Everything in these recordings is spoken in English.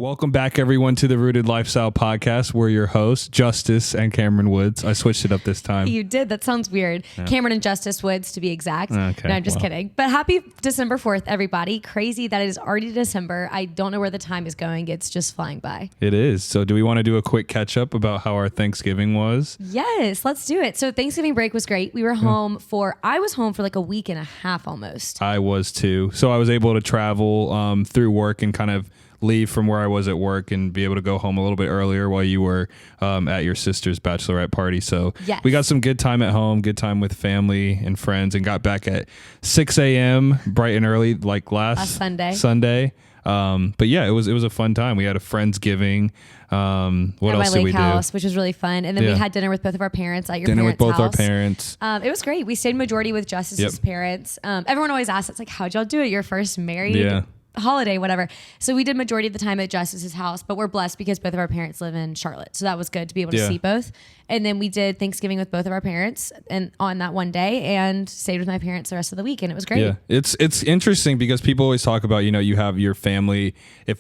Welcome back, everyone, to the Rooted Lifestyle Podcast. We're your hosts, Justus and Camryn Woods. I switched it up this time. You did. That sounds weird. Yeah. Camryn and Justus Woods, to be exact. Okay, no, I'm just kidding. But happy December 4th, everybody. Crazy that it is already December. I don't know where the time is going. It's just flying by. It is. So do we want to do a quick catch-up about how our Thanksgiving was? Yes, let's do it. So Thanksgiving break was great. We were home I was home for like a week and a half almost. I was too. So I was able to travel through work and kind of leave from where I was at work and be able to go home a little bit earlier while you were at your sister's bachelorette party. So yes. We got some good time at home, good time with family and friends, and got back at 6 a.m. bright and early like last Sunday. But yeah, it was a fun time. We had a Friendsgiving. What else did we do? At my lake house, which was really fun. And then we had dinner with both of our parents at your dinner parents' with both house. Our parents. It was great. We stayed majority with Justus's parents. Everyone always asks, it's like, how'd y'all do it? Your first married holiday, whatever. So we did majority of the time at Justus's house, but we're blessed because both of our parents live in Charlotte. So that was good to be able to see both. And then we did Thanksgiving with both of our parents and on that one day and stayed with my parents the rest of the week. And it was great. Yeah. It's interesting because people always talk about, you have your family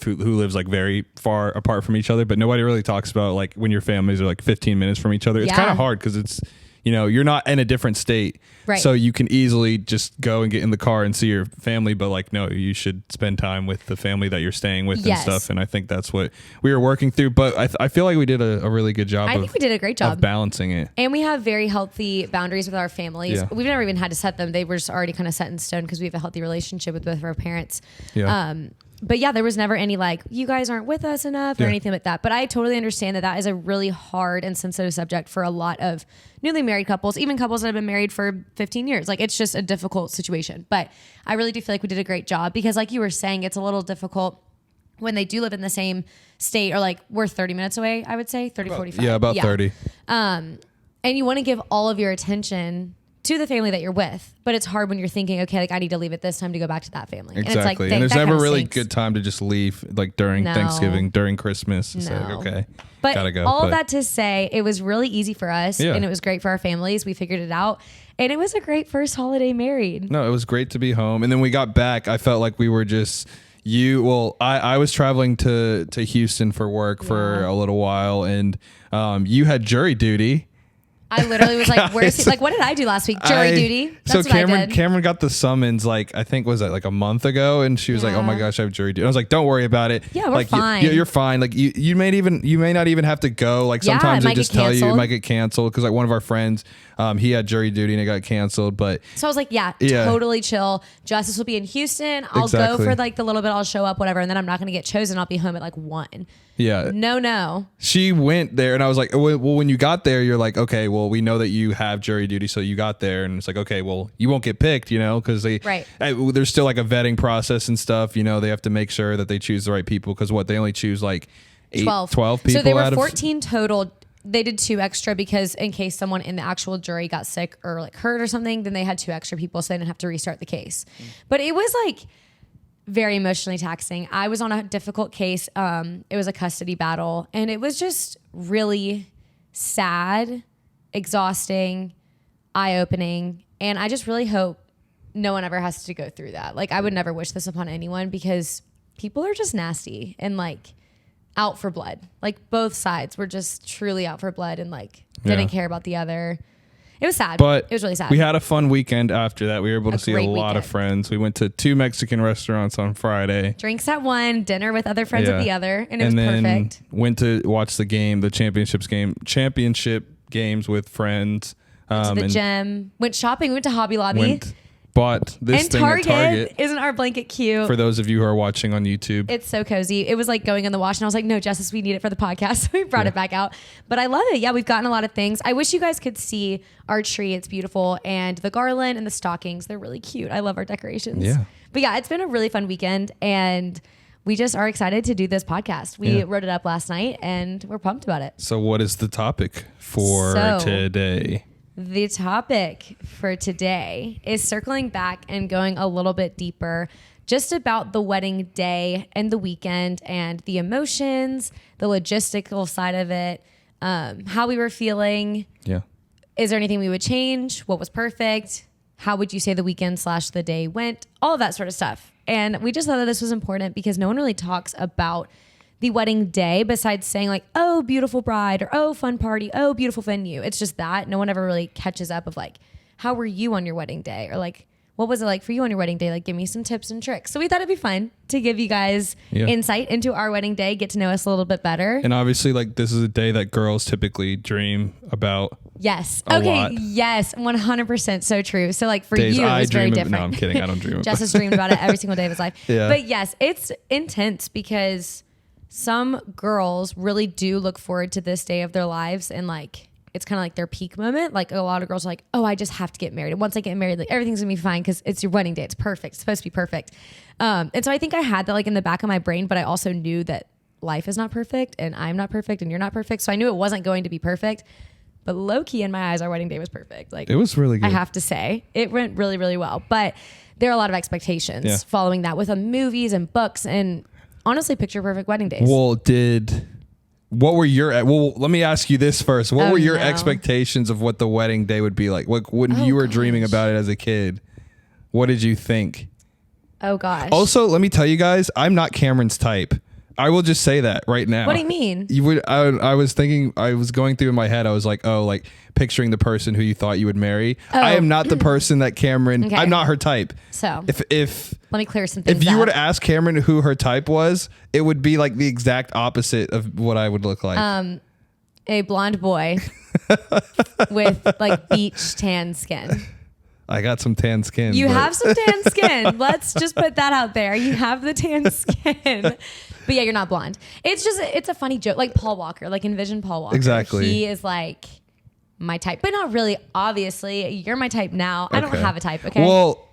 who lives like very far apart from each other, but nobody really talks about like when your families are like 15 minutes from each other. It's kind of hard because it's, you're not in a different state. Right. So you can easily just go and get in the car and see your family. But like, no, you should spend time with the family that you're staying with and stuff. And I think that's what we were working through. But I feel like we did a really good job. I think we did a great job of balancing it. And we have very healthy boundaries with our families. Yeah. We've never even had to set them. They were just already kind of set in stone because we have a healthy relationship with both of our parents. Yeah. But yeah, there was never any like, you guys aren't with us enough or anything like that. But I totally understand that is a really hard and sensitive subject for a lot of newly married couples, even couples that have been married for 15 years. Like, it's just a difficult situation. But I really do feel like we did a great job because like you were saying, it's a little difficult when they do live in the same state, or like we're 30 minutes away, I would say 45. Yeah, about 30. And you want to give all of your attention to the family that you're with, but it's hard when you're thinking, okay, like I need to leave at this time to go back to that family. Exactly. And it's like, and there's never really good time to just leave, like during Thanksgiving, during Christmas. It's like, okay, but gotta go. All that to say, it was really easy for us and it was great for our families. We figured it out. And it was a great first holiday married. No, it was great to be home. And then we got back. I felt like we were just I was traveling to Houston for work for a little while, and you had jury duty. I literally was like, where's he? Like, what did I do last week? Jury duty. That's what I did. Camryn got the summons, like, I think, was that like a month ago? And she was like, oh my gosh, I have jury duty. I was like, don't worry about it. Yeah, we're like, fine. You're fine. Like, you may not even have to go. Like, sometimes they just tell you it might get canceled. Cause like one of our friends, he had jury duty and it got canceled. But so I was like, totally chill. Justus will be in Houston. I'll go for like the little bit, I'll show up, whatever. And then I'm not going to get chosen. I'll be home at like 1. Yeah. No. She went there and I was like, well, when you got there, you're like, okay, well, we know that you have jury duty. So you got there and it's like, okay, well, you won't get picked, because there's still like a vetting process and stuff. They have to make sure that they choose the right people. Cause they only choose like 12 people. So they were 14 total. They did 2 extra because in case someone in the actual jury got sick or like hurt or something, then they had 2 extra people. So they didn't have to restart the case. But it was like very emotionally taxing. I was on a difficult case. It was a custody battle and it was just really sad, exhausting, eye-opening. And I just really hope no one ever has to go through that. Like, I would never wish this upon anyone because people are just nasty and like out for blood. Like, both sides were just truly out for blood and like didn't care about the other. It was sad. But it was really sad. We had a fun weekend after that. We were able to see a lot of friends. We went to 2 Mexican restaurants on Friday. Drinks at one, dinner with other friends at the other, and it was perfect. Went to watch the game, the championship games with friends. Went to the gym. Went shopping. Went to Hobby Lobby. Bought this thing at Target. Isn't our blanket cute? For those of you who are watching on YouTube. It's so cozy. It was like going in the wash and I was like, no, Justus, we need it for the podcast. So we brought it back out. But I love it. Yeah, we've gotten a lot of things. I wish you guys could see our tree. It's beautiful. And the garland and the stockings, they're really cute. I love our decorations. Yeah. But yeah, it's been a really fun weekend and we just are excited to do this podcast. We wrote it up last night and we're pumped about it. So what is the topic for today? The topic for today is circling back and going a little bit deeper just about the wedding day and the weekend and the emotions, the logistical side of it, how we were feeling. Yeah. Is there anything we would change? What was perfect? How would you say the weekend / the day went? All of that sort of stuff. And we just thought that this was important because no one really talks about the wedding day besides saying like, oh, beautiful bride, or oh, fun party, oh, beautiful venue. It's just that no one ever really catches up of like, how were you on your wedding day? Or like, what was it like for you on your wedding day? Like, give me some tips and tricks. So we thought it'd be fun to give you guys insight into our wedding day, get to know us a little bit better. And obviously, like, this is a day that girls typically dream about. Yes. Okay. Lot. Yes. 100% so true. So like for you, it was very different. No, I'm kidding. I don't dream about it. Justice dreamed about it every single day of his life. Yeah. But yes, it's intense because some girls really do look forward to this day of their lives, and like it's kind of like their peak moment. Like a lot of girls are like, oh, I just have to get married. And once I get married, like everything's gonna be fine because it's your wedding day. It's perfect. It's supposed to be perfect. And so I think I had that like in the back of my brain, but I also knew that life is not perfect and I'm not perfect and you're not perfect. So I knew it wasn't going to be perfect. But low key in my eyes, our wedding day was perfect. Like it was really good. I have to say it went really, really well. But there are a lot of expectations following that with movies and books and honestly picture perfect wedding days. Well, let me ask you this first. What were your expectations of what the wedding day would be like? When you were dreaming about it as a kid, what did you think? Oh gosh. Also, let me tell you guys, I'm not Camryn's type. I will just say that right now. What do you mean? I was thinking, I was going through in my head, I was like, oh, like picturing the person who you thought you would marry. Oh. I am not the person that Camryn, I'm not her type. So if let me clear some things If you were to ask Camryn who her type was, it would be like the exact opposite of what I would look like. A blonde boy with like beach tan skin. I got some tan skin. You have some tan skin. Let's just put that out there. You have the tan skin. But yeah, you're not blonde. It's a funny joke. Like Paul Walker, like envision Paul Walker. Exactly. He is like my type, but not really. Obviously, you're my type now. Okay. I don't have a type. Okay. Well,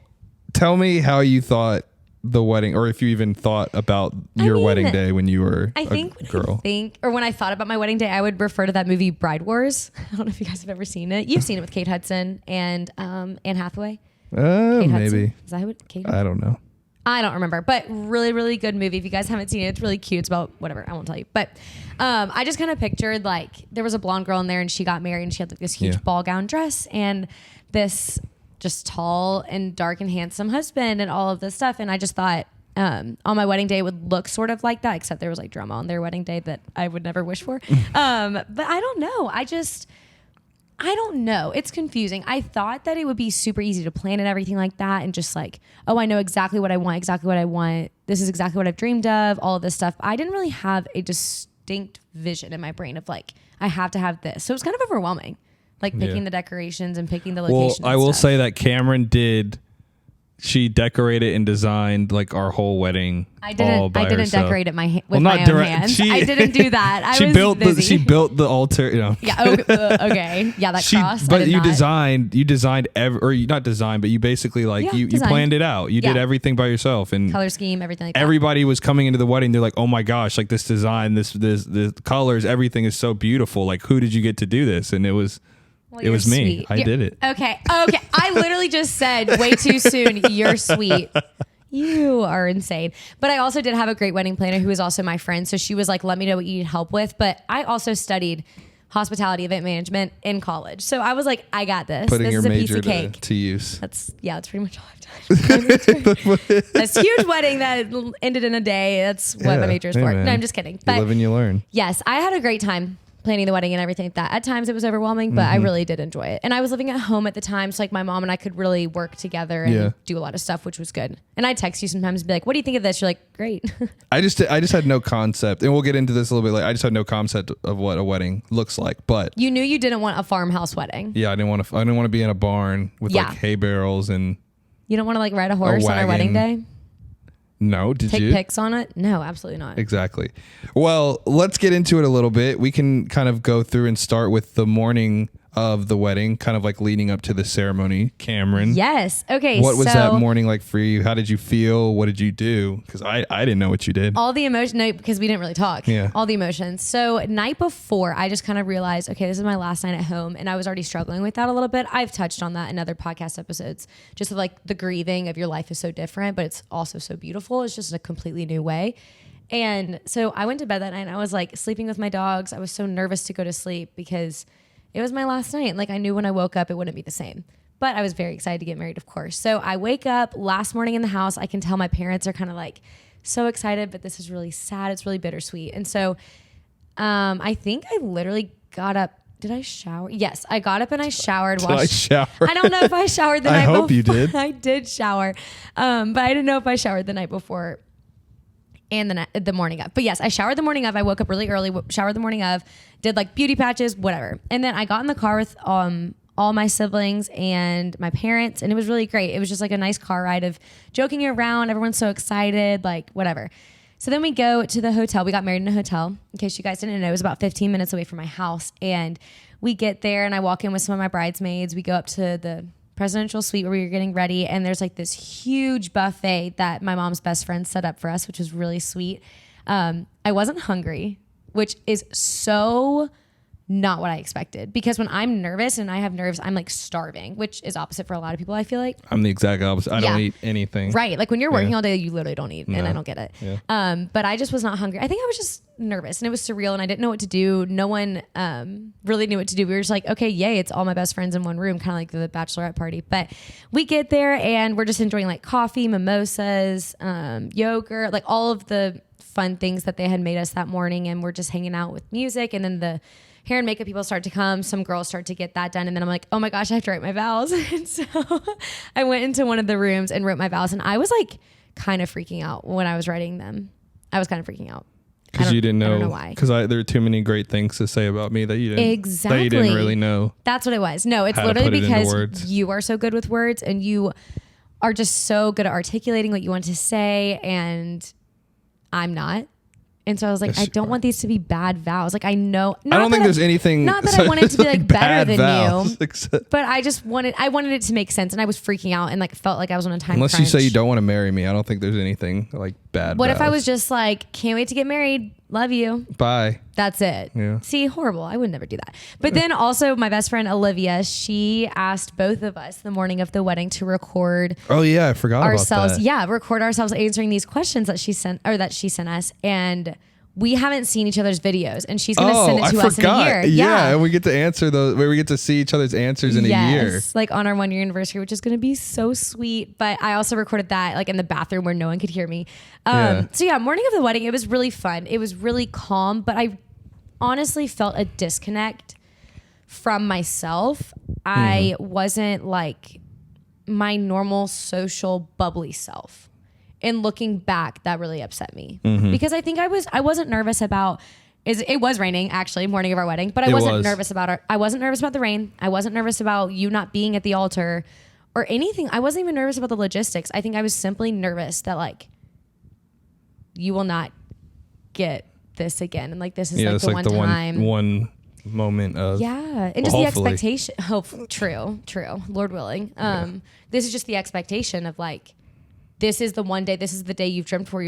tell me how you thought the wedding, or if you even thought about your wedding day when you were a girl. When I thought about my wedding day, I would refer to that movie Bride Wars. I don't know if you guys have ever seen it. You've seen it with Kate Hudson and Anne Hathaway. Maybe. Hudson. Is that who Kate Hudson? I don't know. I don't remember, but really, really good movie. If you guys haven't seen it, it's really cute. It's about whatever. I won't tell you. But I just kind of pictured like there was a blonde girl in there and she got married and she had like this huge ball gown dress and this just tall and dark and handsome husband and all of this stuff. And I just thought on my wedding day it would look sort of like that, except there was like drama on their wedding day that I would never wish for. But I don't know. I don't know. It's confusing. I thought that it would be super easy to plan and everything like that. And just like, oh, I know exactly what I want. This is exactly what I've dreamed of, all of this stuff. I didn't really have a distinct vision in my brain of like, I have to have this. So it was kind of overwhelming, like picking the decorations and picking the location. Well, I will say that Camryn did. She decorated and designed like our whole wedding. I didn't decorate it with my own hands. I didn't do that. She built the altar. You know. Yeah. Okay. Yeah. That cross. But you designed not designed, but you basically like you planned it out. You did everything by yourself and color scheme, everything like that. Everybody was coming into the wedding. They're like, oh my gosh, like this design, the colors, everything is so beautiful. Like who did you get to do this? And it was. Well, it was me. I did it. Okay. I literally just said way too soon, you're sweet. You are insane. But I also did have a great wedding planner who was also my friend. So she was like, let me know what you need help with. But I also studied hospitality event management in college. So I was like, I got this. Putting this your is a major piece of cake. To use. That's pretty much all I've done. This huge wedding that ended in a day. That's what my major is for. Man. No, I'm just kidding. But you live and you learn. Yes, I had a great time planning the wedding and everything like that. At times it was overwhelming, but I really did enjoy it. And I was living at home at the time, so like my mom and I could really work together and do a lot of stuff, which was good. And I'd text you sometimes and be like, what do you think of this? You're like, great. I just had no concept, and we'll get into this a little bit later. I just had no concept of what a wedding looks like, but you knew you didn't want a farmhouse wedding. Yeah, I didn't want to be in a barn with like hay barrels and you don't want to like ride a horse on our wedding day? No, Take pics on it? No, absolutely not. Exactly. Well, let's get into it a little bit. We can kind of go through and start with the morning of the wedding, kind of like leading up to the ceremony. Camryn. Yes. Okay. What was that morning like for you? How did you feel? What did you do? Because I didn't know what you did. All the emotion, no, because we didn't really talk. Yeah. All the emotions. So night before, I just kind of realized, okay, this is my last night at home, and I was already struggling with that a little bit. I've touched on that in other podcast episodes, just of like the grieving of your life is so different, but it's also so beautiful. It's just a completely new way. And so I went to bed that night and I was like sleeping with my dogs. I was so nervous to go to sleep because it was my last night. Like I knew when I woke up, it wouldn't be the same, but I was very excited to get married, of course. So I wake up last morning in the house. I can tell my parents are kind of like so excited, but this is really sad. It's really bittersweet. And so I think I literally got up. Did I shower? Yes, I got up and I showered. Did I shower? I don't know if I showered the night before. I hope you did. I did shower, but I didn't know if I showered the night before and the morning of. But yes, I showered the morning of. I woke up really early, showered the morning of, did like beauty patches, whatever. And then I got in the car with all my siblings and my parents, and it was really great. It was just like a nice car ride of joking around. Everyone's so excited, like whatever. So then we go to the hotel. We got married in a hotel. In case you guys didn't know, it was about 15 minutes away from my house. And we get there and I walk in with some of my bridesmaids. We go up to the presidential suite where we were getting ready. And there's like this huge buffet that my mom's best friend set up for us, which was really sweet. I wasn't hungry, which is so not what I expected, because when I'm nervous and I have nerves, I'm like starving, which is opposite for a lot of people, I feel like. I'm the exact opposite. I don't eat anything. Right. Like when you're working all day, you literally don't eat, and I don't get it. Yeah. But I just was not hungry. I think I was just nervous and it was surreal and I didn't know what to do. No one really knew what to do. We were just like, okay, yay, it's all my best friends in one room, kind of like the bachelorette party. But we get there and we're just enjoying like coffee, mimosas, yogurt, like all of the fun things that they had made us that morning. And we're just hanging out with music, and then the hair and makeup people start to come. Some girls start to get that done. And then I'm like, oh my gosh, I have to write my vows. And so I went into one of the rooms and wrote my vows. And I was like kind of freaking out when I was writing them. I was kind of freaking out. Because you didn't know. I don't know why. Because there are too many great things to say about me that you didn't. Exactly. That you didn't really know. That's what it was. No, it's literally because you are so good with words and you are just so good at articulating what you want to say. And I'm not. And so I was like, I don't want these to be bad vows. Like I know. I don't think there's anything. Not that I wanted it to be like better than vows, you, but I wanted it to make sense, and I was freaking out and like felt like I was on a time Unless crunch. you say you don't want to marry me, I don't think there's anything like bad. What vows. if I was just like, can't wait to get married, love you, bye. That's it. Yeah. See, horrible. I would never do that. But then also my best friend Olivia, she asked both of us the morning of the wedding to record. Oh yeah, I forgot ourselves. about that. Yeah, record ourselves answering these questions that she sent us, and we haven't seen each other's videos, and she's going to send it to us in a year. Yeah, and we get to answer those, where we get to see each other's answers in a year. Like on our 1 year anniversary, which is going to be so sweet. But I also recorded that like in the bathroom where no one could hear me. So yeah, morning of the wedding, it was really fun. It was really calm, but I honestly felt a disconnect from myself. I wasn't like my normal social bubbly self. And looking back, that really upset me because I think I wasn't nervous about. It was raining actually, morning of our wedding, but I wasn't nervous about I wasn't nervous about the rain. I wasn't nervous about you not being at the altar or anything. I wasn't even nervous about the logistics. I think I was simply nervous that like you will not get this again, and like this is like the one time, one moment of and just the expectation. True, Lord willing. This is just the expectation of like. This is the one day, this is the day you've dreamt for,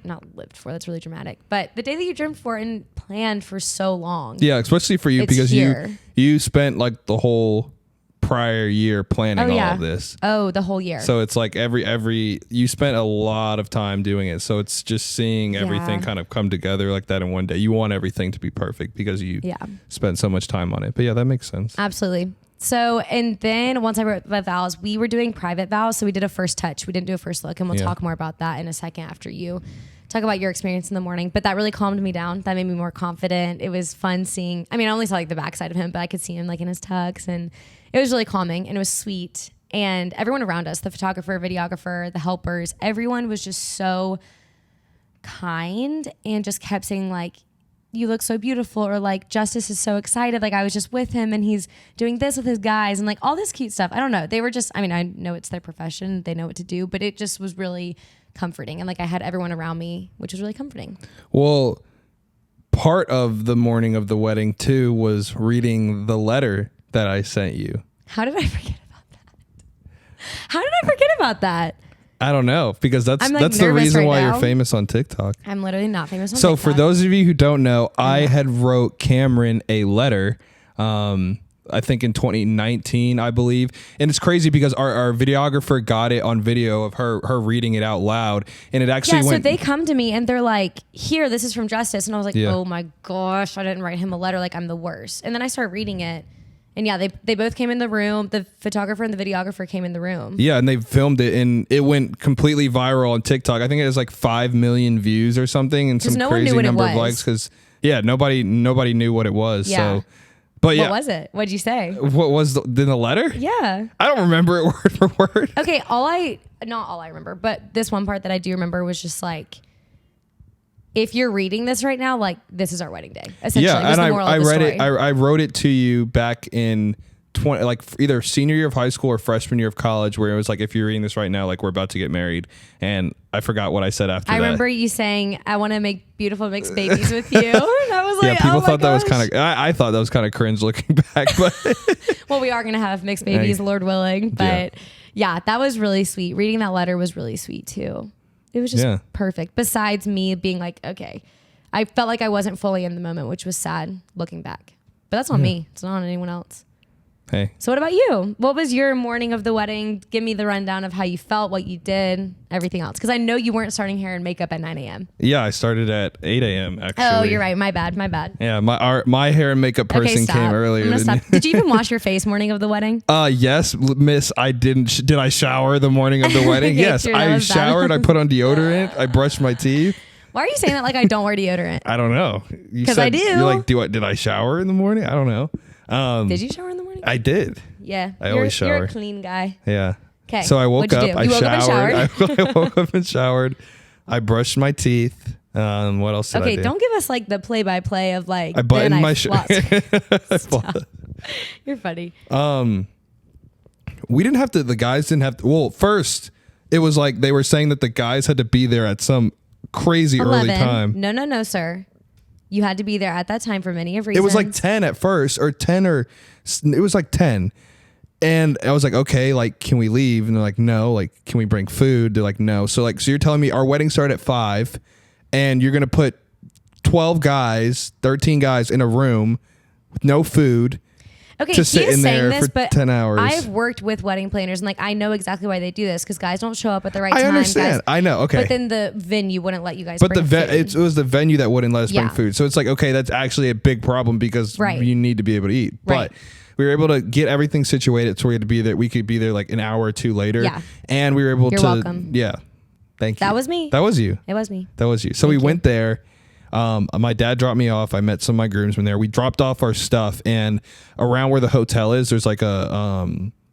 not lived for, that's really dramatic, but the day that you dreamt for and planned for so long. Yeah, especially for you, because you spent like the whole prior year planning all of this. Oh, the whole year. So it's like you spent a lot of time doing it. So it's just seeing everything kind of come together like that in one day. You want everything to be perfect because you spent so much time on it. But yeah, that makes sense. Absolutely. So, and then once I wrote my vows, we were doing private vows. So we did a first touch. We didn't do a first look, and we'll talk more about that in a second after you talk about your experience in the morning. But that really calmed me down. That made me more confident. It was fun seeing, I only saw like the backside of him, but I could see him like in his tux, and it was really calming and it was sweet. And everyone around us, the photographer, videographer, the helpers, everyone was just so kind and just kept saying like, you look so beautiful, or like Justus is so excited, like I was just with him and he's doing this with his guys, and like all this cute stuff. I don't know, they were just, I know it's their profession, they know what to do, but it just was really comforting, and like I had everyone around me, which was really comforting. Well, part of the morning of the wedding too was reading the letter that I sent you. How did I forget about that? I don't know, because that's the reason why you're famous on TikTok. I'm literally not famous on TikTok. So TikTok. for those of you who don't know, I had wrote Camryn a letter, I think in 2019, I believe. And it's crazy because our videographer got it on video of her reading it out loud. And it actually so they come to me and they're like, here, this is from Justus. And I was like, oh my gosh, I didn't write him a letter. Like I'm the worst. And then I started reading it. And yeah, they both came in the room. The photographer and the videographer came in the room. Yeah, and they filmed it, and it went completely viral on TikTok. I think it has like 5 million views or something, and some crazy number of likes. Because nobody knew what it was. Yeah. So, but what was it? What'd you say? What was in the letter? Yeah, I don't remember it word for word. Okay, not all I remember, but this one part that I do remember was just like, if you're reading this right now, like, this is our wedding day. Essentially, yeah, and I read it. I wrote it to you back in either senior year of high school or freshman year of college, where it was like, if you're reading this right now, like, we're about to get married. And I forgot what I said after that. I remember you saying, I want to make beautiful mixed babies with you. And I was like, people thought that was kind of, I thought that was kind of cringe looking back, but well, we are going to have mixed babies, Lord willing. But yeah, that was really sweet. Reading that letter was really sweet too. It was just perfect. Besides me being like, okay, I felt like I wasn't fully in the moment, which was sad looking back. But that's on me. It's not on anyone else. Hey. So what about you? What was your morning of the wedding? Give me the rundown of how you felt, what you did, everything else. Because I know you weren't starting hair and makeup at 9 a.m. Yeah, I started at 8 a.m. actually. Oh, you're right. My bad. Yeah, my hair and makeup person came earlier. I'm gonna stop. Did you even wash your face morning of the wedding? Yes, miss. I didn't. Did I shower the morning of the wedding? Okay, yes, true, I showered. I put on deodorant. I brushed my teeth. Why are you saying that like I don't wear deodorant? I don't know. Because I do. You're like, did I shower in the morning? I don't know. Did you shower in the morning? I did. Yeah. I always shower. You're a clean guy. Yeah. Okay. So I woke up. I showered. I woke up and showered. I brushed my teeth. What else did I do? Okay, don't give us like the play-by-play of like. I buttoned my shirt. You're funny. We didn't have to. The guys didn't have to. Well, first it was like they were saying that the guys had to be there at some crazy 11. Early time. No, sir. You had to be there at that time for many of reasons. It was like 10 at first, or 10, or it was like 10. And I was like, okay, like, can we leave? And they're like, no. Like, can we bring food? They're like, no. So you're telling me our wedding started at 5, and you're gonna put 12 guys, 13 guys in a room with no food. Okay, to sit in there this, for 10 hours. I've worked with wedding planners, and like I know exactly why they do this, because guys don't show up at the right time. I understand. Guys, I know. Okay, but then the venue wouldn't let you guys. But bring food. It was the venue that wouldn't let us bring food. So it's like, okay, that's actually a big problem, because you need to be able to eat. Right. But we were able to get everything situated so we had to be there. We could be there like an hour or two later. Yeah. And we were able You're to. welcome. Yeah. Thank you. That was me. That was you. It was me. That was you. So we went there. My dad dropped me off. I met some of my groomsmen there. We dropped off our stuff, and around where the hotel is, there's like a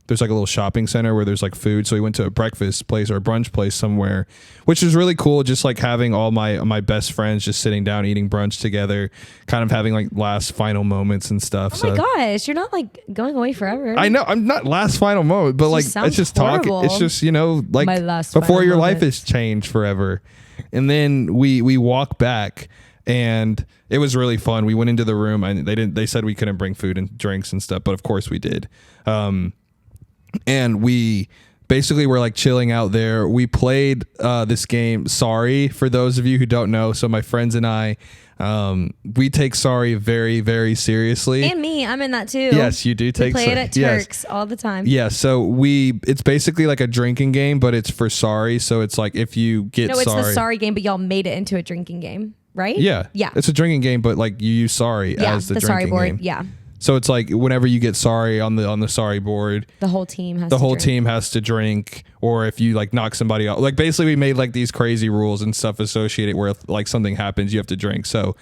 little shopping center where there's like food. So we went to a breakfast place or a brunch place somewhere, which was really cool. Just like having all my best friends just sitting down, eating brunch together, kind of having like last final moments and stuff. Oh my gosh, you're not like going away forever. I know I'm not last final moment, but like it's just talking. It's just, like my last before your moment. life is changed forever. And then we walk back, and it was really fun. We went into the room, and they said we couldn't bring food and drinks and stuff, but of course we did. And we basically were like chilling out there. We played this game, Sorry, for those of you who don't know. So my friends and I, we take Sorry very, very seriously. And me, I'm in that too. Yes, you do take Sorry. We play it at Turks all the time. Yeah, so it's basically like a drinking game, but it's for Sorry. So it's like if you get Sorry. No, it's the Sorry game, but y'all made it into a drinking game, right? Yeah. Yeah. It's a drinking game, but like you use Sorry as the drinking Sorry board. game. Yeah. So it's like whenever you get Sorry on the Sorry board, the whole team has to drink, or if you like knock somebody out, like basically we made like these crazy rules and stuff associated where if like something happens, you have to drink. So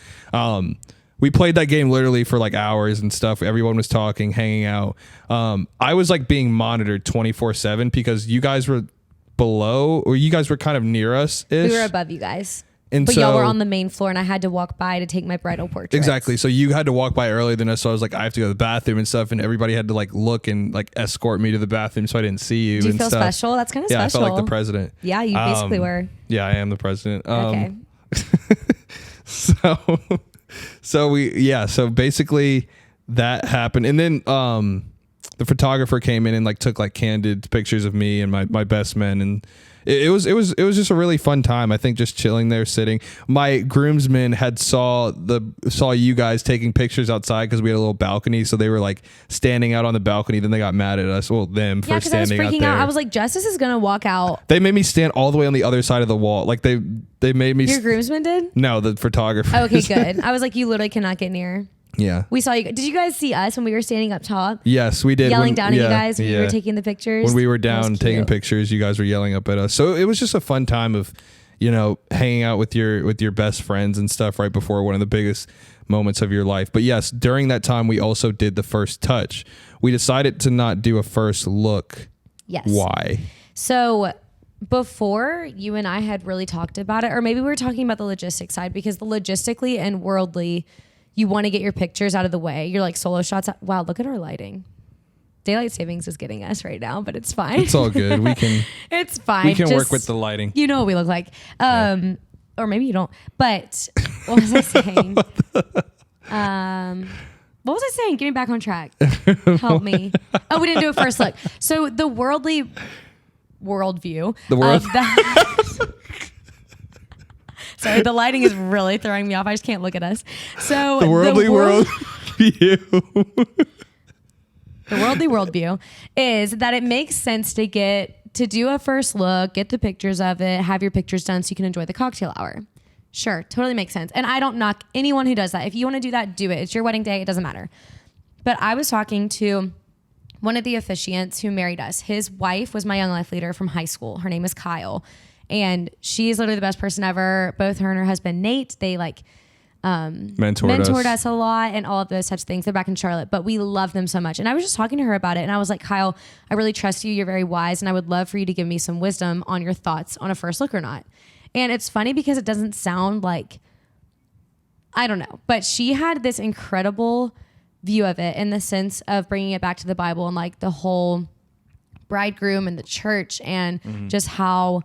we played that game literally for like hours and stuff. Everyone was talking, hanging out. I was like being monitored 24/7 because you guys were below, or you guys were kind of near us. We were above you guys. And but y'all were on the main floor, and I had to walk by to take my bridal portrait. Exactly. So you had to walk by earlier than us. So I was like, I have to go to the bathroom and stuff. And everybody had to like look and like escort me to the bathroom so I didn't see you. Do you and feel stuff. special? That's kind of special. special. I felt like the president. Yeah, you basically were. Yeah, I am the president. Okay. So basically that happened. And then the photographer came in and like took like candid pictures of me and my best men, and it was just a really fun time. I think just chilling there, sitting. My groomsmen had saw you guys taking pictures outside because we had a little balcony, so they were like standing out on the balcony. Then they got mad at us. Well, them for standing out there. I was like, Justus is gonna walk out. They made me stand all the way on the other side of the wall. Like they made me. Your groomsmen did? No, the photographer. Okay, good. I was like, you literally cannot get near. Yeah. We saw you. Did you guys see us when we were standing up top? Yes, we did. Yelling down at you guys when we were taking the pictures. When we were down taking pictures, you guys were yelling up at us. So it was just a fun time of, hanging out with your best friends and stuff right before one of the biggest moments of your life. But yes, during that time, we also did the first touch. We decided to not do a first look. Yes. Why? So before you and I had really talked about it, or maybe we were talking about the logistics side, because the logistically and worldly, you want to get your pictures out of the way. You're like solo shots. Wow, look at our lighting. Daylight savings is getting us right now, but it's fine. It's all good. We can. It's fine. We can work with the lighting. You know what we look like. Or maybe you don't. But what was I saying? What was I saying? Get me back on track. Help me. Oh, we didn't do a first look. So the worldview. The world. Sorry, the lighting is really throwing me off. I just can't look at us. So the worldly world view. The worldly worldview is that it makes sense to do a first look, get the pictures of it, have your pictures done so you can enjoy the cocktail hour. Sure, totally makes sense. And I don't knock anyone who does that. If you want to do that, do it. It's your wedding day. It doesn't matter. But I was talking to one of the officiants who married us. His wife was my young life leader from high school. Her name is Kyle. And she is literally the best person ever. Both her and her husband, Nate, they mentored us a lot and all of those types of things. They're back in Charlotte, but we love them so much. And I was just talking to her about it. And I was like, Kyle, I really trust you. You're very wise. And I would love for you to give me some wisdom on your thoughts on a first look or not. And it's funny because it doesn't sound like, I don't know, but she had this incredible view of it in the sense of bringing it back to the Bible and like the whole bridegroom and the church and just how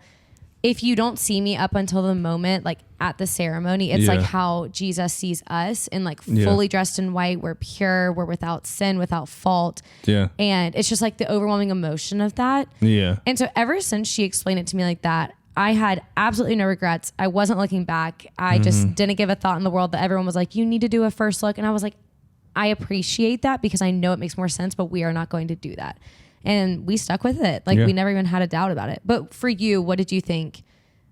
if you don't see me up until the moment, like at the ceremony, it's like how Jesus sees us and like fully dressed in white. We're pure. We're without sin, without fault. Yeah. And it's just like the overwhelming emotion of that. Yeah. And so ever since she explained it to me like that, I had absolutely no regrets. I wasn't looking back. I just didn't give a thought in the world that everyone was like, you need to do a first look. And I was like, I appreciate that because I know it makes more sense, but we are not going to do that. And we stuck with it. Like we never even had a doubt about it. But for you, what did you think?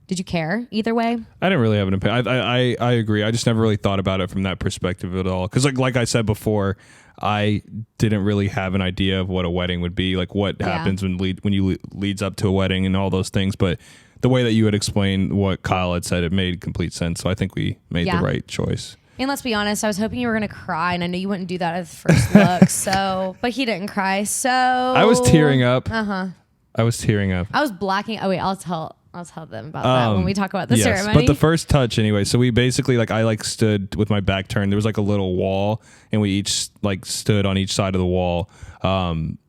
Did you care either way? I didn't really have an opinion. I agree. I just never really thought about it from that perspective at all. Because like I said before, I didn't really have an idea of what a wedding would be, like what happens when you leads up to a wedding and all those things. But the way that you had explained what Kyle had said, it made complete sense. So I think we made the right choice. And let's be honest, I was hoping you were going to cry, and I know you wouldn't do that at the first look. But he didn't cry. So I was tearing up. I was tearing up. I was blacking. Oh wait, I'll tell them about that when we talk about the ceremony. But the first touch anyway. So we basically I stood with my back turned. There was like a little wall, and we each stood on each side of the wall. And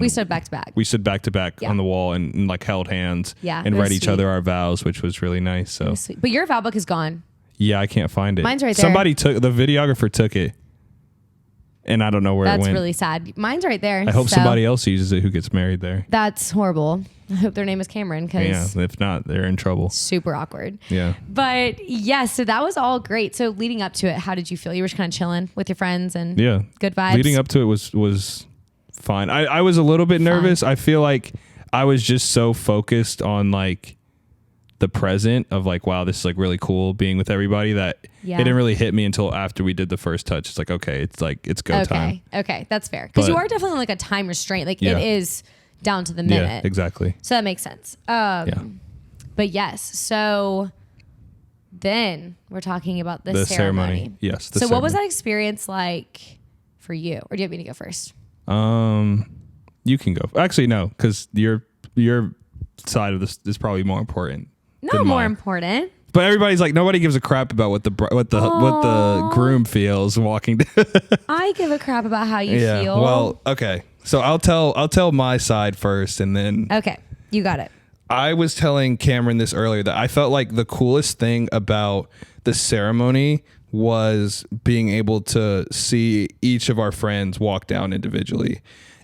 we stood back to back. We stood back to back on the wall and held hands. Yeah, and read each other our vows, which was really nice. So, but your vow book is gone. Yeah, I can't find it. Mine's right there. Somebody the videographer took it, and I don't know where it went. That's really sad. Mine's right there. I hope somebody else uses it who gets married there. That's horrible. I hope their name is Camryn. If not, they're in trouble. Super awkward. Yeah. But so that was all great. So leading up to it, how did you feel? You were just kind of chilling with your friends and good vibes? Leading up to it was fine. I was a little bit nervous. I feel like I was just so focused on the present of wow, this is really cool being with everybody that it didn't really hit me until after we did the first touch. It's okay, it's go time. Okay, that's fair. Because you are definitely a time restraint. It is down to the minute. Yeah, exactly. So that makes sense. But yes, so then we're talking about the ceremony. Yes. So what was that experience like for you? Or do you want me to go first? You can go. Actually, no, because your side of this is probably more important. No, more important. But everybody's nobody gives a crap about what the groom feels walking down. I give a crap about how you feel. Well, okay. So I'll tell my side first, and then okay, you got it. I was telling Camryn this earlier that I felt like the coolest thing about the ceremony was being able to see each of our friends walk down individually.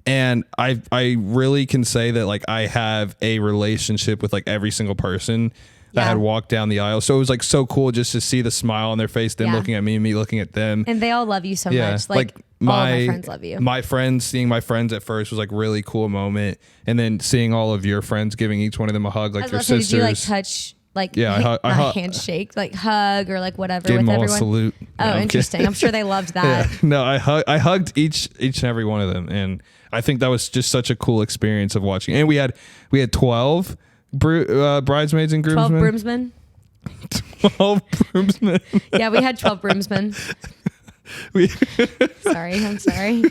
And I really can say that I have a relationship with every single person that had walked down the aisle. So it was so cool just to see the smile on their face, them looking at me and me looking at them. And they all love you so much. All of my friends love you. Seeing my friends at first was really cool moment. And then seeing all of your friends, giving each one of them a hug, your sisters. Did you touch like handshake, like hug or like whatever Gave with them all everyone. A salute. Oh, interesting. I'm sure they loved that. Yeah. No, I hugged each and every one of them, and I think that was just such a cool experience of watching. And we had 12 bridesmaids and groomsmen. 12 groomsmen. 12 groomsmen. Yeah, we had 12 groomsmen. I'm sorry.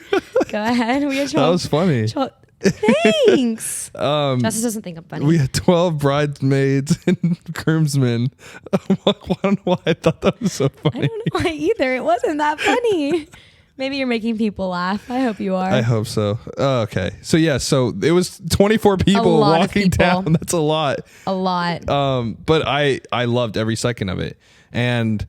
Go ahead. We had 12. That was funny. 12. Thanks. Justus doesn't think I'm funny. We had 12 bridesmaids and groomsmen. I don't know why I thought that was so funny. I don't know why either. It wasn't that funny. Maybe you're making people laugh. I hope you are. I hope so. Okay. So yeah, so it was 24 people walking down. That's a lot. A lot. But I loved every second of it. And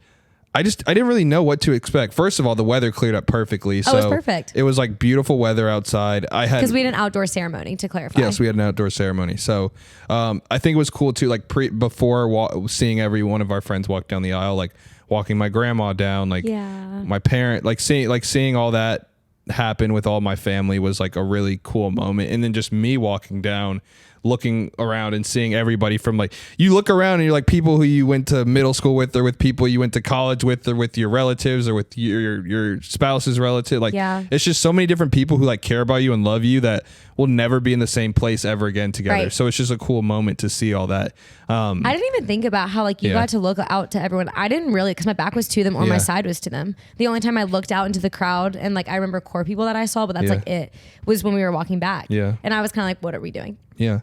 I didn't really know what to expect. First of all, the weather cleared up perfectly. So it was perfect. It was like beautiful weather outside. Because we had an outdoor ceremony, to clarify. Yes, we had an outdoor ceremony. So I think it was cool too, like before seeing every one of our friends walk down the aisle, like walking my grandma down, like my parent, like seeing all that happen with all my family was like a really cool moment. And then just me walking down, looking around and seeing everybody from like, you look around and you're like people who you went to middle school with, or with people you went to college with, or with your relatives, or with your spouse's relative. Like, it's just so many different people who like care about you and love you that will never be in the same place ever again together. Right. So it's just a cool moment to see all that. I didn't even think about how like you got to look out to everyone. I didn't really, because my back was to them or my side was to them. The only time I looked out into the crowd and like I remember core people that I saw, but that's like it, was when we were walking back. Yeah. And I was kind of like, what are we doing? Yeah.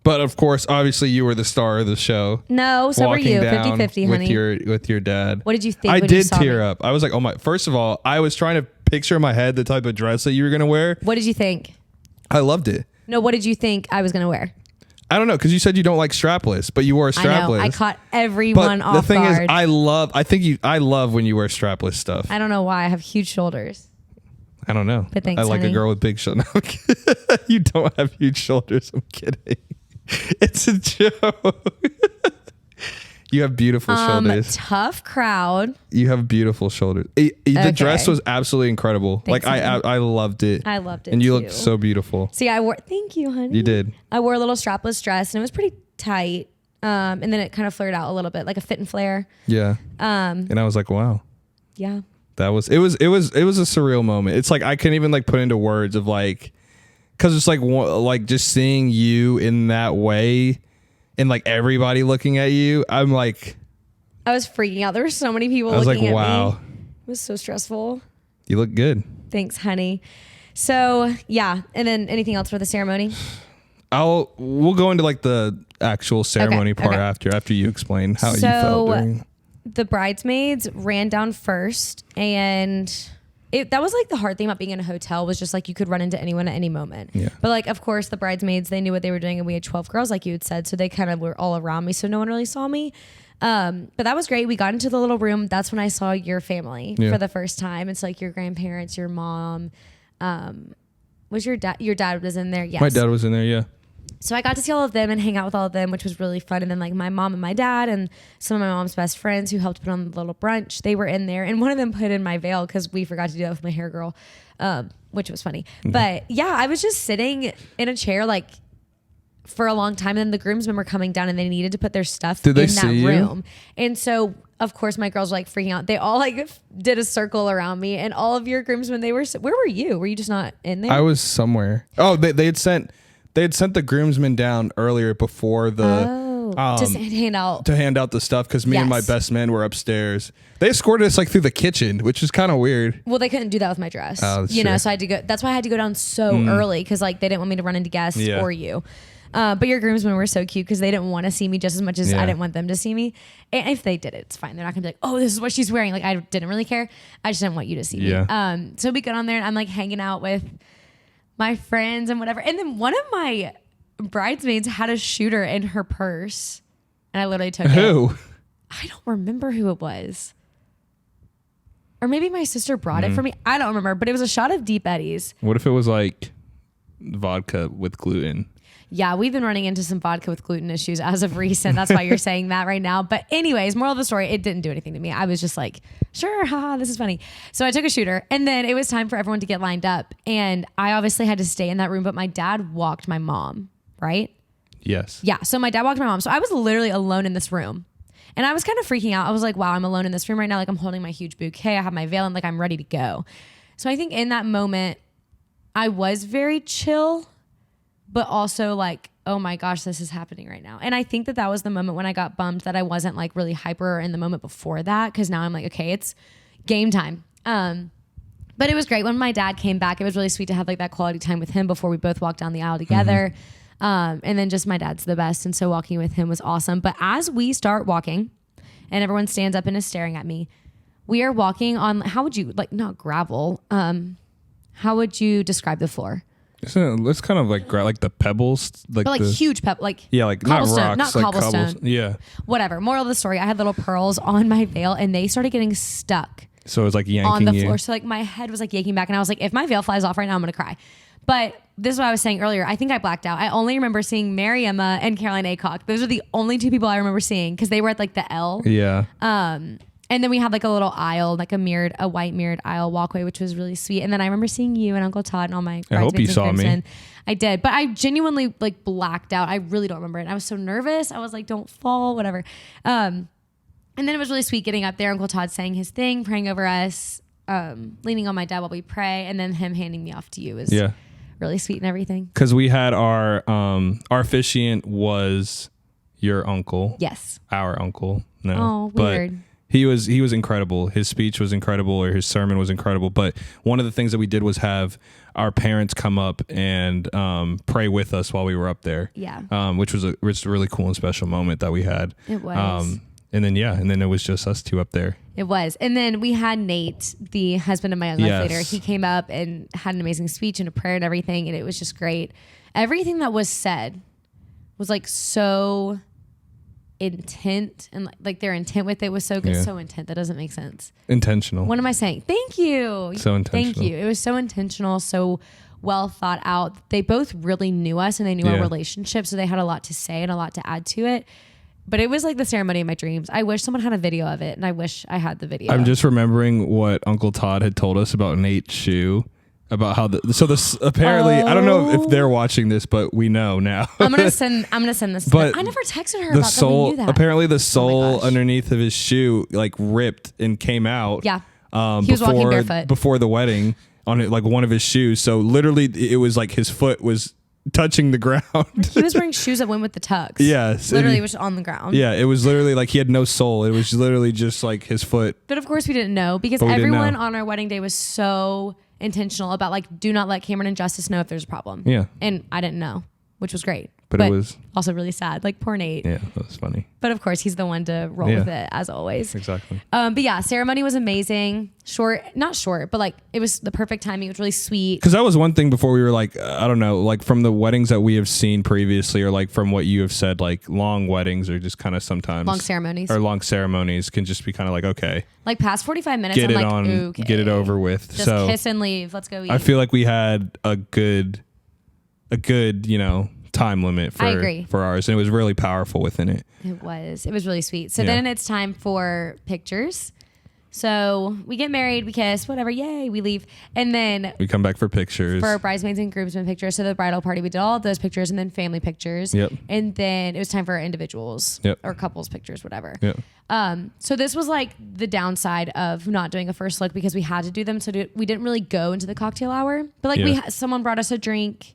But of course, obviously, you were the star of the show. No, so were you. 50-50, honey. With your dad. What did you think? I did tear up. I was like, oh my! First of all, I was trying to picture in my head the type of dress that you were gonna wear. What did you think? I loved it. No, what did you think I was gonna wear? I don't know, because you said you don't like strapless, but you wore a strapless. I know. I caught everyone off guard. The thing is, I love when you wear strapless stuff. I don't know why. I have huge shoulders. I don't know. But thanks, I like honey. A girl with big shoulders. You don't have huge shoulders. I'm kidding. It's a joke. You have beautiful shoulders. Tough crowd. You have beautiful shoulders. The dress was absolutely incredible. Thanks, like I loved it. I loved it. And you looked so beautiful. See, thank you, honey. You did. I wore a little strapless dress and it was pretty tight. And then it kind of flared out a little bit, like a fit and flare. Yeah. And I was like, wow. Yeah. It was a surreal moment. It's like I couldn't even like put into words of like, because it's like just seeing you in that way and like everybody looking at you, I'm like, I was freaking out. There were so many people looking at wow. me. It was so stressful. You look good. Thanks, honey. So yeah. And then anything else for the ceremony? We'll go into like the actual ceremony part after you explain how you felt during. The bridesmaids ran down first, and that was like the hard thing about being in a hotel was just like you could run into anyone at any moment. Yeah. But like, of course, the bridesmaids, they knew what they were doing, and we had 12 girls, like you had said, so they kind of were all around me, so no one really saw me. But that was great. We got into the little room. That's when I saw your family for the first time. It's like your grandparents, your mom. Was your dad? Your dad was in there. Yes. My dad was in there. Yeah. So I got to see all of them and hang out with all of them, which was really fun. And then like my mom and my dad and some of my mom's best friends who helped put on the little brunch, they were in there. And one of them put in my veil because we forgot to do that with my hair girl, which was funny. Mm-hmm. But yeah, I was just sitting in a chair like for a long time. And then the groomsmen were coming down and they needed to put their stuff in that room. And so of course my girls were like freaking out. They all like did a circle around me, and all of your groomsmen, where were you? Were you just not in there? I was somewhere. Oh, they had sent the groomsmen down earlier before the to hand out the stuff, because me and my best men were upstairs. They escorted us like through the kitchen, which is kind of weird. Well, they couldn't do that with my dress, know, so I had to go. That's why I had to go down so early, because like they didn't want me to run into guests or you. But your groomsmen were so cute because they didn't want to see me just as much as I didn't want them to see me. And if they did, it's fine. They're not gonna be like, oh, this is what she's wearing. Like I didn't really care. I just didn't want you to see me. So we got on there and I'm like hanging out with my friends and whatever. And then one of my bridesmaids had a shooter in her purse, and I literally took it. Who? I don't remember who it was. Or maybe my sister brought it for me. I don't remember, but it was a shot of Deep Eddies. What if it was like vodka with gluten? Yeah, we've been running into some vodka with gluten issues as of recent. That's why you're saying that right now. But anyways, moral of the story, it didn't do anything to me. I was just like, sure, haha, this is funny. So I took a shooter, and then it was time for everyone to get lined up. And I obviously had to stay in that room, but my dad walked my mom, right? Yes. Yeah. So my dad walked my mom. So I was literally alone in this room. And I was kind of freaking out. I was like, wow, I'm alone in this room right now. Like, I'm holding my huge bouquet. I have my veil and like, I'm ready to go. So I think in that moment, I was very chill, but also like, oh my gosh, this is happening right now. And I think that was the moment when I got bummed that I wasn't like really hyper in the moment before that. Cause now I'm like, okay, it's game time. But it was great when my dad came back. It was really sweet to have like that quality time with him before we both walked down the aisle together. And then just my dad's the best. And so walking with him was awesome. But as we start walking and everyone stands up and is staring at me, we are walking on, how would you, like, not gravel. How would you describe the floor? It's kind of like the pebbles. Like, but like huge like yeah, like not rocks, not like cobblestone. Yeah. Whatever. Moral of the story, I had little pearls on my veil and they started getting stuck. So it was like yanking on the you. floor. So like my head was like yanking back and I was like, if my veil flies off right now, I'm going to cry. But this is what I was saying earlier. I think I blacked out. I only remember seeing Mary Emma and Caroline Acock. Those are the only two people I remember seeing because they were at like the L. Yeah. And then we had like a little aisle, like a white mirrored aisle walkway, which was really sweet. And then I remember seeing you and Uncle Todd and all my bridesmaids. I hope you saw me. I did, but I genuinely like blacked out. I really don't remember it. I was so nervous. I was like, don't fall, whatever. And then it was really sweet getting up there. Uncle Todd saying his thing, praying over us, leaning on my dad while we pray, and then him handing me off to you was really sweet and everything. Because we had our officiant was your uncle. Yes. Our uncle. No. Oh, weird. But he was incredible. His speech was incredible, or his sermon was incredible. But one of the things that we did was have our parents come up and pray with us while we were up there. Yeah. Which was a really cool and special moment that we had. It was. And then it was just us two up there. It was. And then we had Nate, the husband of my young life leader. He came up and had an amazing speech and a prayer and everything. And it was just great. Everything that was said was like so intent, and like their intent with it was so good. So intent. That doesn't make sense. Intentional. What am I saying? Thank you. So intentional. Thank you. It was so intentional, so well thought out. They both really knew us and they knew our relationship. So they had a lot to say and a lot to add to it. But it was like the ceremony of my dreams. I wish someone had a video of it, and I wish I had the video. I'm just remembering what Uncle Todd had told us about Nate's shoe, about how this apparently I don't know if they're watching this, but we know now. I'm gonna send this. But I never texted her the about sole. that. We knew that. Apparently, the sole underneath of his shoe like ripped and came out. Yeah, he was walking barefoot before the wedding on it, like one of his shoes. So literally, it was like his foot was touching the ground. He was wearing shoes that went with the tux. Yes. Literally, it was on the ground. Yeah, it was literally like he had no sole. It was literally just like his foot. But of course we didn't know because everyone on our wedding day was so intentional about like, do not let Camryn and Justus know if there's a problem. Yeah. And I didn't know, which was great. But it was also really sad. Like poor Nate. Yeah, that was funny. But of course, he's the one to roll with it as always. Exactly. But yeah, ceremony was amazing. Not short, but like it was the perfect timing. It was really sweet. Because that was one thing before we were like, I don't know, like from the weddings that we have seen previously, or like from what you have said, like long weddings are just kind of sometimes long ceremonies can just be kind of like, okay, like past 45 minutes. Get it over with. Just kiss and leave. Let's go eat. I feel like we had a good, time limit for ours, and it was really powerful within it. It was really sweet. So then it's time for pictures. So we get married, we kiss, whatever, yay, we leave, and then we come back for pictures, for bridesmaids and groomsmen pictures. So the bridal party, we did all of those pictures, and then family pictures. And then it was time for our individuals or couples pictures, whatever. So this was like the downside of not doing a first look because we had to do them. So we didn't really go into the cocktail hour, but like someone brought us a drink.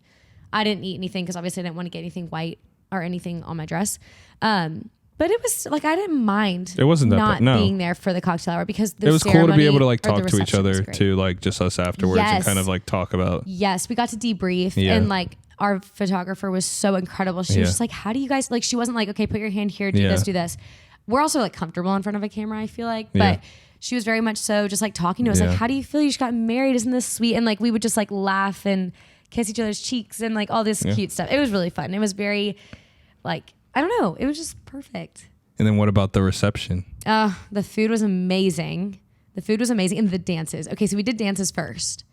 I didn't eat anything because obviously I didn't want to get anything white or anything on my dress. But it was like, I didn't mind. It wasn't that being there for the cocktail hour because it was cool to be able to like talk to each other too, like just us afterwards and kind of like talk about. Yes, we got to debrief and like our photographer was so incredible. She was just like, how do you guys, like, she wasn't like, okay, put your hand here, do this, do this. We're also like comfortable in front of a camera, I feel like, but she was very much so just like talking to us, like, how do you feel? You just got married. Isn't this sweet? And like, we would just like laugh and kiss each other's cheeks and like all this cute stuff. It was really fun. It was very like, I don't know. It was just perfect. And then what about the reception? The food was amazing. And the dances. Okay, so we did dances first,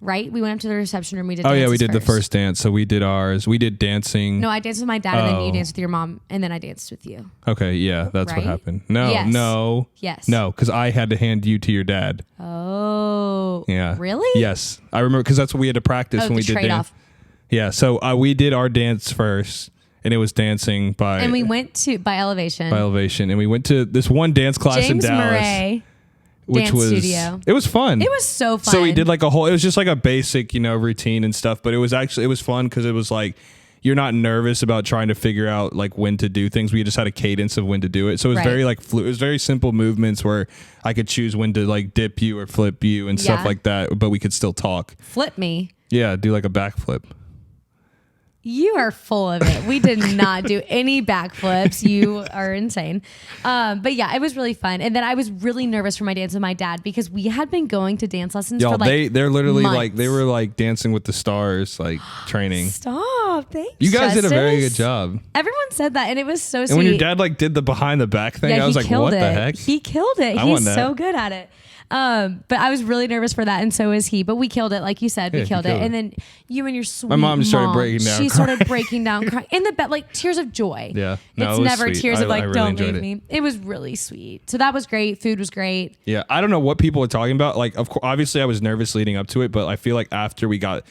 right? We went up to the reception room. We did dances we did first. the first dance. So we did ours. We did dancing. No, I danced with my dad and then you danced with your mom and then I danced with you. Okay, yeah, that's what happened. No, because I had to hand you to your dad. Oh. Yeah. Really? Yes. I remember because that's what we had to practice when we did dance. Yeah, so we did our dance first. and it was dancing by. And we went to by Elevation. And we went to this one dance class James in Dallas. Murray. Which Dance was studio. It was fun. It was so fun. So we did like a whole. It was just like a basic, routine and stuff. But it was fun because it was like you're not nervous about trying to figure out like when to do things. We just had a cadence of when to do it. So it was very like it was very simple movements where I could choose when to like dip you or flip you and stuff like that. But we could still talk. Flip me. Yeah, do like a backflip. You are full of it. We did not do any backflips. You are insane. But yeah, it was really fun. And then I was really nervous for my dance with my dad because we had been going to dance lessons for like they're literally months. like they were like Dancing with the Stars, like training. Stop. Thanks. You guys Justus. did a very good job. Everyone said that and it was so sweet. And when your dad like did the behind the back thing, I was like, what the heck? He killed it. He's so good at it. But I was really nervous for that, and so is he. But we killed it, like you said, we killed it. And then you and your sweet mom started breaking down. She started breaking down, crying in the bed, like tears of joy. Yeah, it's never sweet. tears of like, really don't leave it. me. It was really sweet. So that was great. Food was great. Yeah, I don't know what people are talking about. Like, of course, obviously, I was nervous leading up to it, but I feel like after we got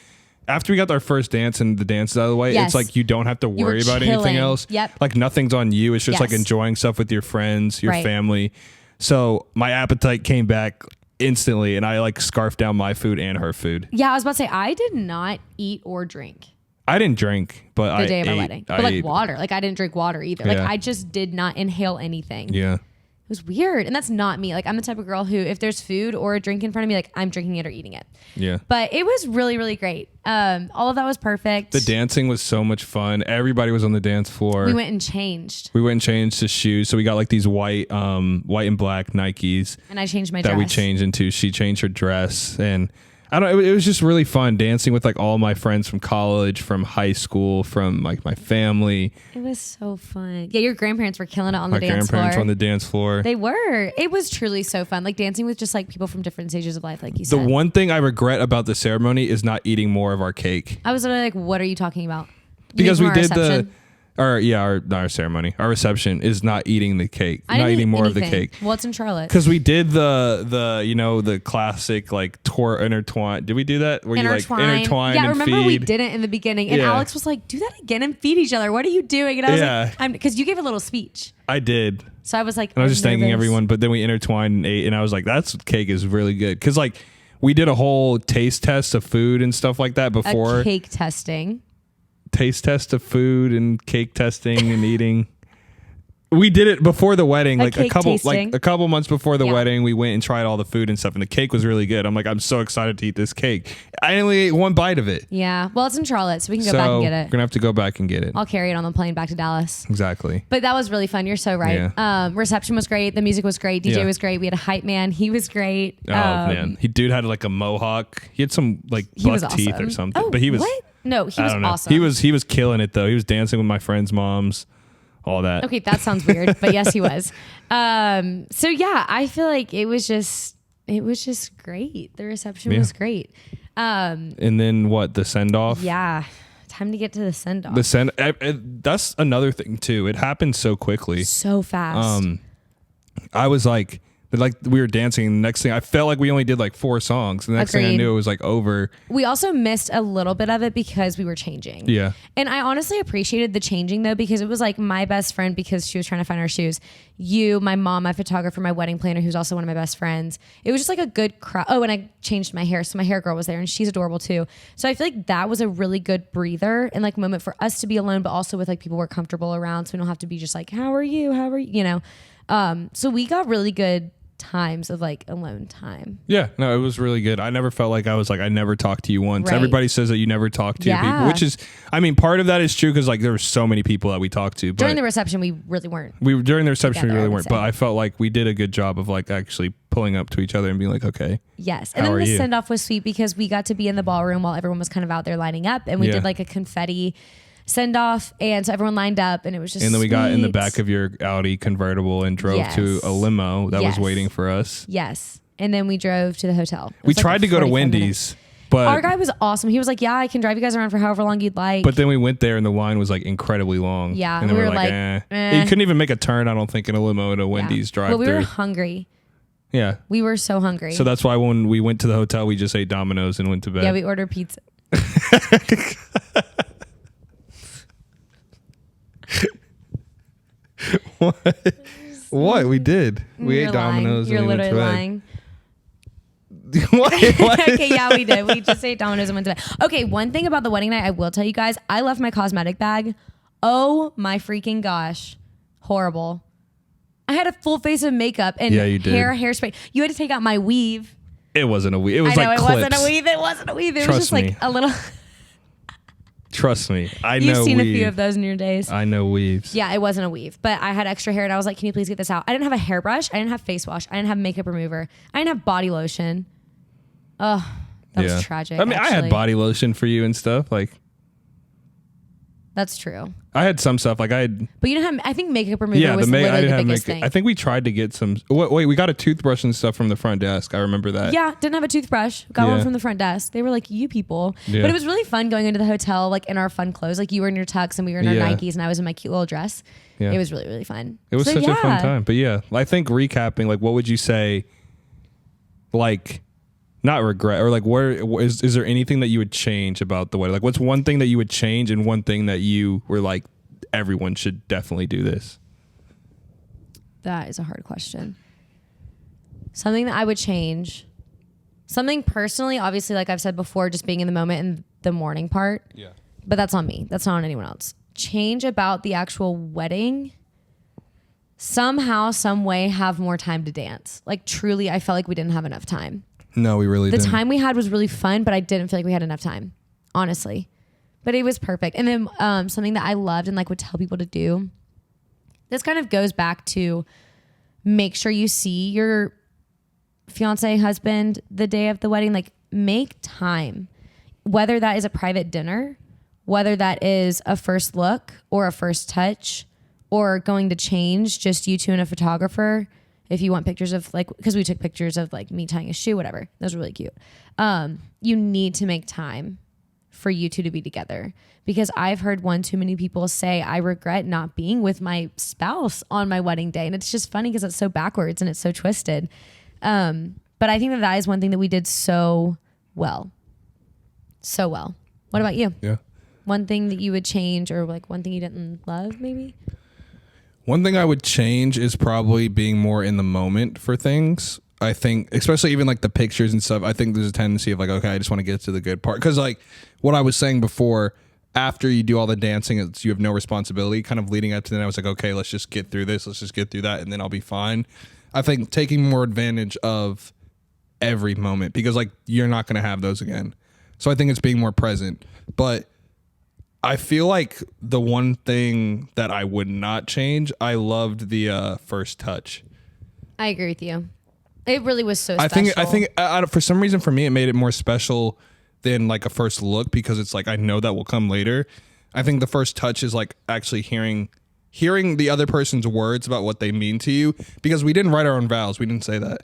our first dance and the dances out of the way, it's like you don't have to worry about anything else. Yep. Like nothing's on you. It's just like enjoying stuff with your friends, your family. So my appetite came back instantly, and I like scarfed down my food and her food. Yeah, I was about to say I did not eat or drink. I didn't drink, but the day of our wedding, but like water. Like I didn't drink water either. Like I just did not inhale anything. Yeah. It was weird. And that's not me. Like I'm the type of girl who, if there's food or a drink in front of me, like I'm drinking it or eating it. Yeah. But it was really, really great. All of that was perfect. The dancing was so much fun. Everybody was on the dance floor. We went and changed. To shoes. So we got like these white and black Nikes. And I changed my dress. That we changed into. She changed her dress. And I don't know, it was just really fun dancing with like all my friends from college, from high school, from like my family. It was so fun. Yeah, your grandparents were killing it on the dance floor. My grandparents were on the dance floor. They were. It was truly so fun. Like dancing with just like people from different stages of life, like you said. The one thing I regret about the ceremony is not eating more of our cake. I was literally like, what are you talking about? Because we did our ceremony. Our reception is not eating the cake. Not eating more of the cake. Well, it's in Charlotte. Because we did the classic like tour intertwine. Did we do that? Where you like intertwine yeah, and remember feed? we did it in the beginning, and Alex was like, "Do that again and feed each other. What are you doing?" And I was like, because you gave a little speech. I did. So I was like, and I was just thanking everyone, but then we intertwined and ate, and I was like, "That's cake is really good." Because like we did a whole taste test of food and stuff like that before. Cake testing. Taste test of food and cake testing and eating. We did it before the wedding, like a couple months before the wedding. We went and tried all the food and stuff, and the cake was really good. I'm like, I'm so excited to eat this cake. I only ate one bite of it. Yeah, well, it's in Charlotte, so we can go back and get it. We're gonna have to go back and get it. I'll carry it on the plane back to Dallas. Exactly. But that was really fun. You're so right. Yeah. Reception was great. The music was great. DJ was great. We had a hype man. He was great. Oh man, dude had like a mohawk. He had some like buck teeth or something. Oh, but he was what? No, he was awesome. He was killing it though. He was dancing with my friends' moms. All that. Okay, that sounds weird, but yes, he was. So yeah, I feel like it was just great. The reception was great. And then what? The send off? Yeah, time to get to the send off. That's another thing too. It happened so quickly, so fast. I was like we were dancing. And the next thing I felt like we only did like 4 songs. The next thing I knew it was like over. We also missed a little bit of it because we were changing. Yeah. And I honestly appreciated the changing though, because it was like my best friend, because she was trying to find our shoes. You, my mom, my photographer, my wedding planner, who's also one of my best friends. It was just like a good crowd. Oh, and I changed my hair. So my hair girl was there and she's adorable too. So I feel like that was a really good breather and like moment for us to be alone, but also with like people we're comfortable around. So we don't have to be just like, how are you? You know? So we got really good times of like alone time. Yeah, no, it was really good. I never felt like I never talked to you once. Right. Everybody says that you never talk to your people, which is, I mean, part of that is true because like there were so many people that we talked to. But during the reception, we really weren't. But I felt like we did a good job of like actually pulling up to each other and being like, okay. Yes. And then the send off was sweet because we got to be in the ballroom while everyone was kind of out there lining up, and we did like a confetti send off, and so everyone lined up, and it was just and then we sweet. got in the back of your Audi convertible and drove to a limo that was waiting for us. Yes. And then we drove to the hotel. We tried to go to Wendy's, but our guy was awesome. He was like, yeah, I can drive you guys around for however long you'd like. But then we went there and the line was like incredibly long. Yeah. And then we were like, eh. You couldn't even make a turn, I don't think, in a limo at a Wendy's drive-thru. But we were hungry. Yeah. We were so hungry. So that's why when we went to the hotel, we just ate Domino's and went to bed. Yeah, we ordered pizza. What? We did. We ate Domino's. You're and we literally went lying. What? Okay, yeah, we did. We just ate Domino's and went to bed. Okay, one thing about the wedding night, I will tell you guys, I left my cosmetic bag. Oh my freaking gosh. Horrible. I had a full face of makeup and hairspray. You had to take out my weave. It wasn't a weave. It was I know, like it clips. wasn't a weave. It wasn't a weave. It Trust was just like me. a little. Trust me. I know You've seen weave. a few of those in your days. I know weaves. Yeah, it wasn't a weave, but I had extra hair and I was like, can you please get this out? I didn't have a hairbrush. I didn't have face wash. I didn't have makeup remover. I didn't have body lotion. Oh, that was tragic. I mean, I had body lotion for you and stuff. Like, that's true. I had some stuff. Like I had. But you didn't have. I think makeup remover was literally the biggest thing. I think we tried to get some. Wait, we got a toothbrush and stuff from the front desk. I remember that. Yeah, didn't have a toothbrush. Got one from the front desk. They were like, you people. Yeah. But it was really fun going into the hotel like in our fun clothes. Like you were in your tux and we were in our Nikes and I was in my cute little dress. Yeah. It was really, really fun. It was such a fun time. But yeah, I think recapping, like what would you say, like, not regret, or like where is there anything that you would change about the wedding? Like what's one thing that you would change and one thing that you were like, everyone should definitely do this? That is a hard question. Something that I would change. Something personally, obviously, like I've said before, just being in the moment and the morning part. Yeah. But that's on me. That's not on anyone else. Change about the actual wedding. Somehow, some way, have more time to dance. Like truly, I felt like we didn't have enough time. No, we really didn't. The time we had was really fun, but I didn't feel like we had enough time, honestly. But it was perfect. And then something that I loved and like would tell people to do. This kind of goes back to make sure you see your fiance, husband the day of the wedding. Like make time, whether that is a private dinner, whether that is a first look or a first touch or going to change, just you two and a photographer. If you want pictures of like, because we took pictures of like me tying a shoe, whatever. Those were really cute. You need to make time for you two to be together, because I've heard one too many people say, I regret not being with my spouse on my wedding day. And it's just funny because it's so backwards and it's so twisted. But I think that is one thing that we did so well. So well. What about you? Yeah. One thing that you would change, or like one thing you didn't love maybe? One thing I would change is probably being more in the moment for things. I think, especially even like the pictures and stuff, I think there's a tendency of like, okay, I just want to get to the good part. Because like what I was saying before, after you do all the dancing, you have no responsibility. Kind of leading up to then, I was like, okay, let's just get through this. Let's just get through that, and then I'll be fine. I think taking more advantage of every moment, because like you're not going to have those again. So I think it's being more present. But I feel like the one thing that I would not change, I loved the first touch. I agree with you. It really was so special. I think for some reason for me, it made it more special than like a first look, because it's like, I know that will come later. I think the first touch is like actually hearing the other person's words about what they mean to you, because we didn't write our own vows. We didn't say that.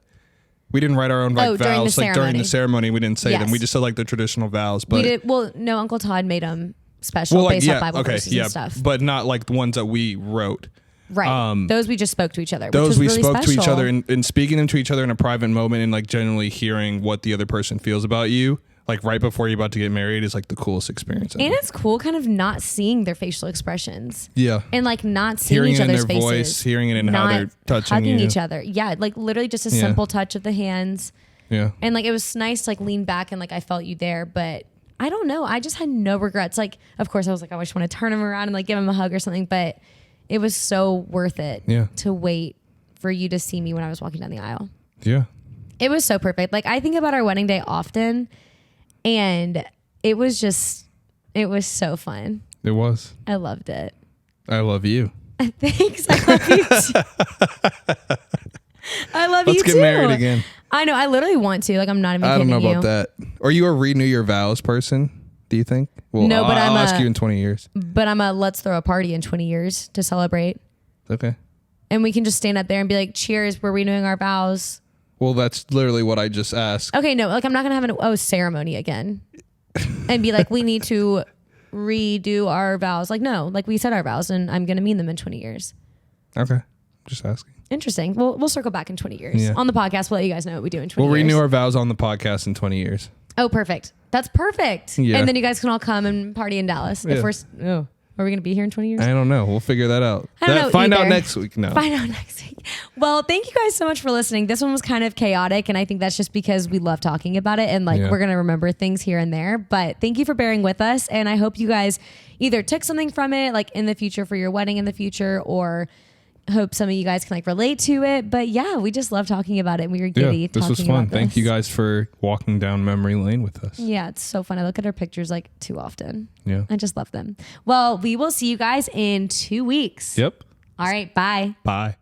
We didn't write our own like vows during the ceremony. We didn't say them. We just said like the traditional vows. But we did. Well, no, Uncle Todd made them special based on Bible verses and stuff. But not like the ones that we wrote. Right. Those we just spoke to each other. Those we really spoke special. to each other and speaking them to each other in a private moment, and like generally hearing what the other person feels about you, like right before you're about to get married, is like the coolest experience ever. And it's cool kind of not seeing their facial expressions. Yeah. And like not seeing each other's faces. Voice, hearing it in how they're touching hugging you. each other. Yeah. Like literally just a simple touch of the hands. Yeah. And like it was nice to like lean back and like I felt you there, but I don't know. I just had no regrets. Like, of course I was like, I just want to turn him around and like give him a hug or something, but it was so worth it to wait for you to see me when I was walking down the aisle. Yeah. It was so perfect. Like I think about our wedding day often, and it was so fun. It was. I loved it. I love you. Thanks. I love you too. I love you too. Let's get married again. I know. I literally want to. Like I'm not even kidding you. I don't know about that. Are you a renew your vows person? Do you think? Well, no, but I'll ask you in 20 years. But I'm a let's throw a party in 20 years to celebrate. Okay. And we can just stand up there and be like, cheers, we're renewing our vows. Well, that's literally what I just asked. Okay, no, like I'm not going to have a ceremony again and be like, we need to redo our vows. Like, no, like we said our vows and I'm going to mean them in 20 years. Okay. Just asking. Interesting. We'll circle back in 20 years. On the podcast, we'll let you guys know what we do in 20 years. We'll renew our vows on the podcast in 20 years. Oh, perfect. That's perfect. Yeah. And then you guys can all come and party in Dallas. If we're Are we going to be here in 20 years? I don't know. We'll figure that out. Find out next week. No. Find out next week. Well, thank you guys so much for listening. This one was kind of chaotic, and I think that's just because we love talking about it, and we're going to remember things here and there. But thank you for bearing with us, and I hope you guys either took something from it, like in the future for your wedding in the future, or hope some of you guys can relate to it. But yeah, we just love talking about it. We were giddy. This was fun. Thank you guys for walking down memory lane with us. Yeah, it's so fun. I look at our pictures too often. Yeah. I just love them. Well, we will see you guys in 2 weeks. Yep. All right. Bye. Bye.